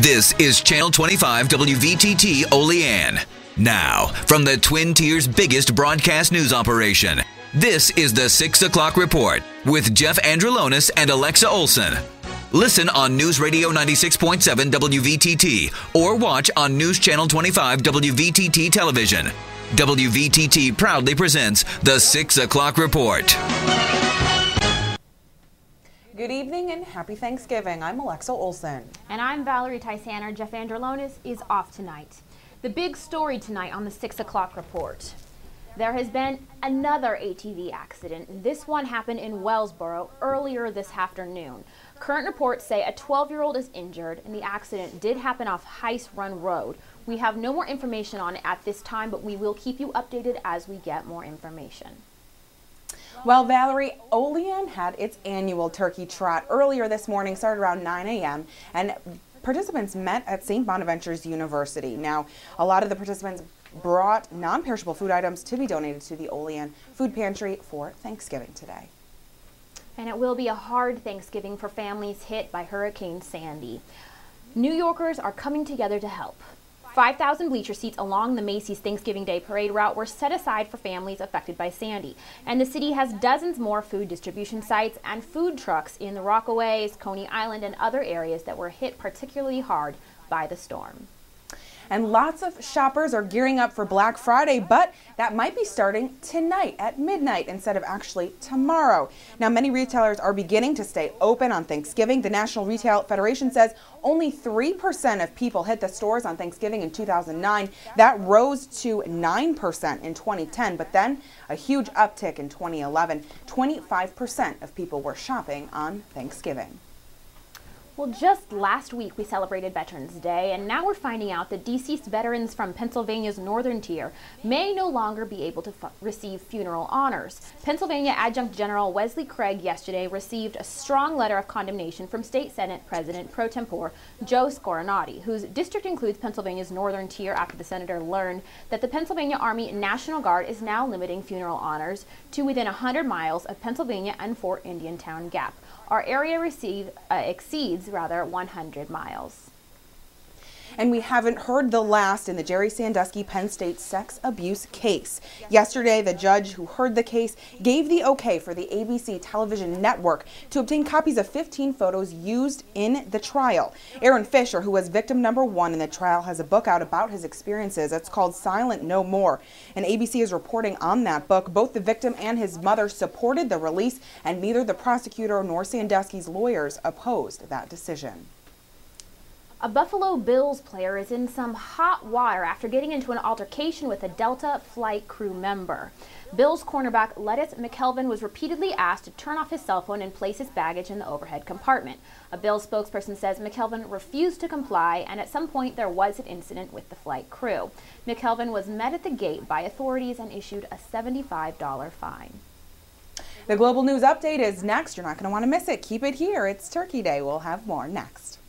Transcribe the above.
This is Channel 25 WVTT Olean. Now, from the Twin Tiers' biggest broadcast news operation, this is the 6 o'clock report with Jeff Andrulonis and Alexa Olson. Listen on News Radio 96.7 WVTT or watch on News Channel 25 WVTT television. WVTT proudly presents the 6 o'clock report. Good evening and happy Thanksgiving. I'm Alexa Olson. And I'm Valerie Tysaner. Jeff Andrulonis is off tonight. The big story tonight on the 6 o'clock report. There has been another ATV accident. This one happened in Wellsboro earlier this afternoon. Current reports say a 12-year-old is injured, and the accident did happen off Heiss Run Road. We have no more information on it at this time, but we will keep you updated as we get more information. Well, Valerie, Olean had its annual turkey trot earlier this morning, started around 9 a.m., and participants met at St. Bonaventure's University. Now, a lot of the participants brought non-perishable food items to be donated to the Olean Food Pantry for Thanksgiving today. And it will be a hard Thanksgiving for families hit by Hurricane Sandy. New Yorkers are coming together to help. 5,000 bleacher seats along the Macy's Thanksgiving Day parade route were set aside for families affected by Sandy. And the city has dozens more food distribution sites and food trucks in the Rockaways, Coney Island, and other areas that were hit particularly hard by the storm. And lots of shoppers are gearing up for Black Friday, but that might be starting tonight at midnight instead of actually tomorrow. Now, many retailers are beginning to stay open on Thanksgiving. The National Retail Federation says only 3% of people hit the stores on Thanksgiving in 2009. That rose to 9% in 2010, but then a huge uptick in 2011. 25% of people were shopping on Thanksgiving. Well, just last week we celebrated Veterans Day, and now we're finding out that deceased veterans from Pennsylvania's northern tier may no longer be able to receive funeral honors. Pennsylvania Adjunct General Wesley Craig yesterday received a strong letter of condemnation from State Senate President pro tempore Joe Scorinati, whose district includes Pennsylvania's northern tier, after the senator learned that the Pennsylvania Army National Guard is now limiting funeral honors to within 100 miles of Pennsylvania and Fort Indiantown Gap. Our area exceeds 100 miles. And we haven't heard the last in the Jerry Sandusky Penn State sex abuse case. Yesterday, the judge who heard the case gave the okay for the ABC television network to obtain copies of 15 photos used in the trial. Aaron Fisher, who was victim number 1 in the trial, has a book out about his experiences. It's called Silent No More, and ABC is reporting on that book. Both the victim and his mother supported the release, and neither the prosecutor nor Sandusky's lawyers opposed that decision. A Buffalo Bills player is in some hot water after getting into an altercation with a Delta flight crew member. Bills cornerback Lettuce McKelvin was repeatedly asked to turn off his cell phone and place his baggage in the overhead compartment. A Bills spokesperson says McKelvin refused to comply, and at some point there was an incident with the flight crew. McKelvin was met at the gate by authorities and issued a $75 fine. The Global News Update is next. You're not going to want to miss it. Keep it here. It's Turkey Day. We'll have more next.